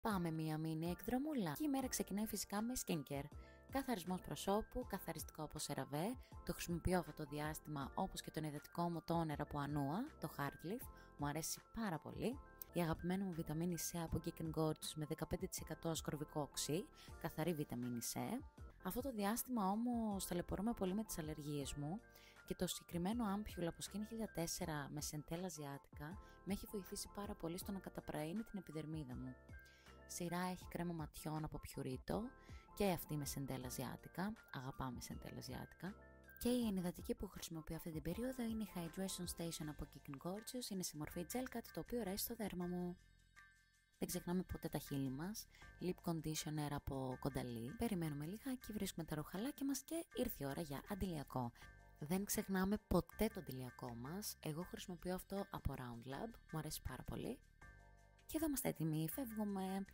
Πάμε μία μίνι εκδρομούλα και η μέρα ξεκινάει φυσικά με skincare. Καθαρισμός προσώπου, καθαριστικό από CeraVe, το χρησιμοποιώ αυτό το διάστημα όπως και τον υδατικό μου τόνερ από Anua, το Heartleaf, μου αρέσει πάρα πολύ. Η αγαπημένη μου βιταμίνη C από Geek & Gorgeous με 15% ασκορβικό οξύ, καθαρή βιταμίνη C. Αυτό το διάστημα όμως ταλαιπωρούμε πολύ με τις αλλεργίες μου και το συγκεκριμένο άμπιουλ από Skin 1004 με Centella Asiatica με έχει βοηθήσει πάρα πολύ στο να καταπραίνει την επιδερμίδα μου. Σειρά έχει κρέμα ματιών από Purito και αυτή με Centella Asiatica, αγαπάμε Centella Asiatica. Και η ενυδατική που χρησιμοποιώ αυτή την περίοδο είναι η Hydration Station από Geek & Gorgeous, είναι σε μορφή gel, κάτι το οποίο αρέσει στο δέρμα μου. Δεν ξεχνάμε ποτέ τα χείλη μας, lip conditioner από Κονταλή. Περιμένουμε λιγάκι, βρίσκουμε τα ρουχαλάκια μας και ήρθε η ώρα για αντιλιακό. Δεν ξεχνάμε ποτέ το αντιλιακό μας, εγώ χρησιμοποιώ αυτό από Round Lab, μου αρέσει πάρα πολύ. Και εδώ είμαστε έτοιμοι, φεύγουμε.